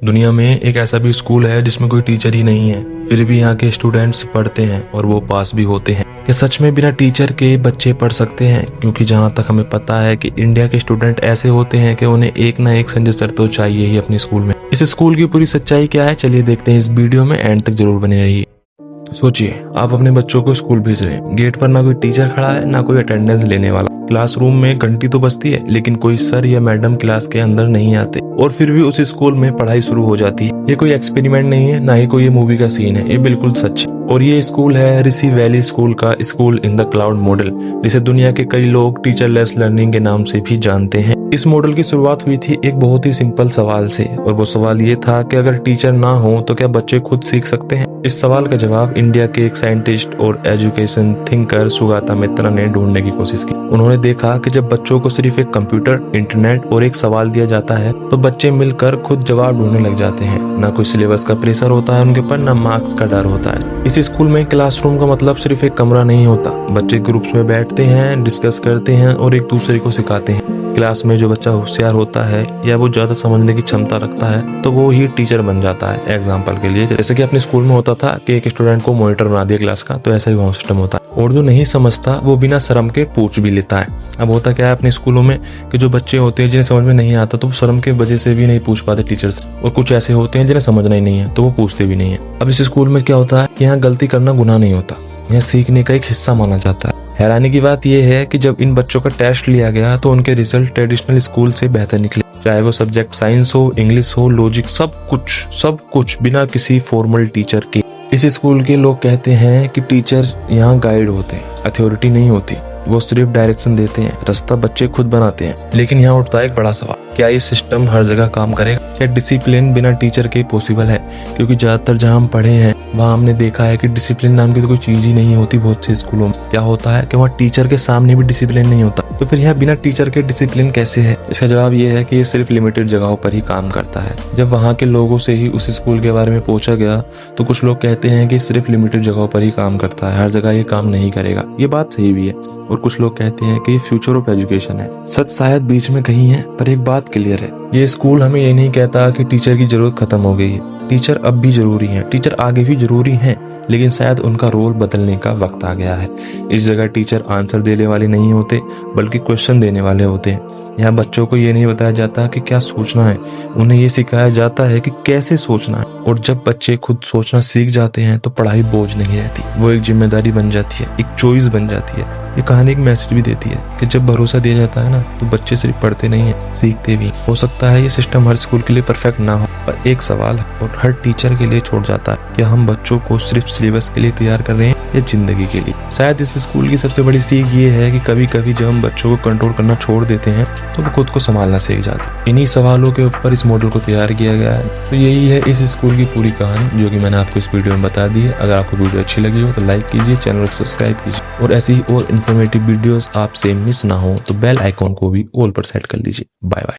दुनिया में एक ऐसा भी स्कूल है जिसमें कोई टीचर ही नहीं है, फिर भी यहाँ के स्टूडेंट्स पढ़ते हैं और वो पास भी होते हैं। क्या सच में बिना टीचर के बच्चे पढ़ सकते हैं? क्योंकि जहाँ तक हमें पता है कि इंडिया के स्टूडेंट ऐसे होते हैं कि उन्हें एक ना एक संजय सर तो चाहिए ही अपने स्कूल में। इस स्कूल की पूरी सच्चाई क्या है, चलिए देखते हैं इस वीडियो में, एंड तक जरूर बने रहिए। सोचिए, आप अपने बच्चों को स्कूल भेज रहे हैं, गेट पर ना कोई टीचर खड़ा है ना कोई अटेंडेंस लेने वाला। क्लासरूम में घंटी तो बजती है लेकिन कोई सर या मैडम क्लास के अंदर नहीं आते, और फिर भी उस स्कूल में पढ़ाई शुरू हो जाती है। ये कोई एक्सपेरिमेंट नहीं है, ना ही कोई ये मूवी का सीन है, ये बिल्कुल सच है। और ये स्कूल है ऋषि वैली स्कूल का school in the cloud model, जिसे दुनिया के कई लोग टीचरलेस लर्निंग के नाम से भी जानते हैं। इस मॉडल की शुरुआत हुई थी एक बहुत ही सिंपल सवाल से, और वो सवाल ये था कि अगर टीचर ना हो तो क्या बच्चे खुद सीख सकते हैं? इस सवाल का जवाब इंडिया के एक साइंटिस्ट और एजुकेशन थिंकर सुगाता मित्रा ने ढूंढने की कोशिश की। उन्होंने देखा कि जब बच्चों को सिर्फ एक कंप्यूटर, इंटरनेट और एक सवाल दिया जाता है तो बच्चे मिलकर खुद जवाब ढूंढने लग जाते हैं। ना कोई सिलेबस का प्रेशर होता है उनके ऊपर, ना मार्क्स का डर होता है। इस स्कूल में क्लासरूम का मतलब सिर्फ एक कमरा नहीं होता। बच्चे ग्रुप्स में बैठते हैं, डिस्कस करते हैं और एक दूसरे को सिखाते हैं। क्लास में जो बच्चा होशियार होता है या वो ज्यादा समझने की क्षमता रखता है तो वो ही टीचर बन जाता है। एग्जाम्पल के लिए, जैसे कि अपने स्कूल में होता था कि एक स्टूडेंट को मॉनिटर बना दिया क्लास का, तो ऐसा ही वहाँ सिस्टम होता है। और जो नहीं समझता वो बिना शर्म के पूछ भी लेता है। अब होता क्या है अपने स्कूलों में कि जो बच्चे होते हैं जिन्हें समझ में नहीं आता तो वो शर्म के वजह से भी नहीं पूछ पाते टीचर से, और कुछ ऐसे होते हैं जिन्हें समझना ही नहीं है तो वो पूछते भी नहीं है। अब इस स्कूल में क्या होता है कि यहाँ गलती करना गुनाह नहीं होता, यहाँ सीखने का एक हिस्सा माना जाता है। हैरानी की बात यह है कि जब इन बच्चों का टेस्ट लिया गया तो उनके रिजल्ट ट्रेडिशनल स्कूल से बेहतर निकले, चाहे वो सब्जेक्ट साइंस हो, इंग्लिश हो, लॉजिक, सब कुछ बिना किसी फॉर्मल टीचर के। इस स्कूल के लोग कहते हैं कि टीचर यहाँ गाइड होते हैं, अथॉरिटी नहीं होती, वो सिर्फ डायरेक्शन देते हैं, रास्ता बच्चे खुद बनाते हैं। लेकिन यहाँ उठता है एक बड़ा सवाल, क्या ये सिस्टम हर जगह काम करेगा? क्या डिसिप्लिन बिना टीचर के पॉसिबल है? क्योंकि ज्यादातर जहाँ हम पढ़े हैं वहाँ हमने देखा है कि डिसिप्लिन नाम की तो कोई चीज ही नहीं होती। बहुत से स्कूलों में क्या होता है कि वहाँ टीचर के सामने भी डिसिप्लिन नहीं होता। तो फिर यहाँ बिना टीचर के डिसिप्लिन कैसे है? इसका जवाब ये है कि ये सिर्फ लिमिटेड जगहों पर ही काम करता है। जब वहाँ के लोगों से ही उस स्कूल के बारे में पूछा गया तो कुछ लोग कहते हैं कि सिर्फ लिमिटेड जगहों पर ही काम करता है, हर जगह ये काम नहीं करेगा। ये बात सही भी है। और कुछ लोग कहते हैं कि ये फ्यूचर ऑफ एजुकेशन है। सच शायद बीच में कहीं है, पर एक बात क्लियर है, ये स्कूल हमें ये नहीं कहता कि टीचर की जरूरत खत्म हो गई है। टीचर अब भी जरूरी है, टीचर आगे भी जरूरी है, लेकिन शायद उनका रोल बदलने का वक्त आ गया है। इस जगह टीचर आंसर देने वाले नहीं होते बल्कि क्वेश्चन देने वाले होते हैं। यहाँ बच्चों को ये नहीं बताया जाता कि क्या सोचना है, उन्हें ये सिखाया जाता है कि कैसे सोचना है। और जब बच्चे खुद सोचना सीख जाते हैं तो पढ़ाई बोझ नहीं रहती, वो एक जिम्मेदारी बन जाती है, एक चॉइस बन जाती है। ये कहानी एक मैसेज भी देती है कि जब भरोसा दिया जाता है ना तो बच्चे सिर्फ पढ़ते नहीं है, सीखते भी। हो सकता है ये सिस्टम हर स्कूल के लिए परफेक्ट ना हो, पर एक सवाल और हर टीचर के लिए छोड़ जाता है कि हम बच्चों को सिर्फ सिलेबस के लिए तैयार कर रहे हैं या जिंदगी के लिए। शायद इस स्कूल की सबसे बड़ी सीख ये है कि कभी कभी जब हम बच्चों को कंट्रोल करना छोड़ देते हैं तो वो खुद को संभालना सीख जाते हैं। इन्हीं सवालों के ऊपर इस मॉडल को तैयार किया गया है। तो यही है इस स्कूल की पूरी कहानी, जो कि मैंने आपको इस वीडियो में बता दी है। अगर आपको वीडियो अच्छी लगी हो तो लाइक कीजिए, चैनल को सब्सक्राइब कीजिए, और ऐसी ही और इन्फॉर्मेटिव वीडियोस आपसे मिस ना हो तो बेल आइकॉन को भी ऑल पर सेट कर लीजिए। Bye bye.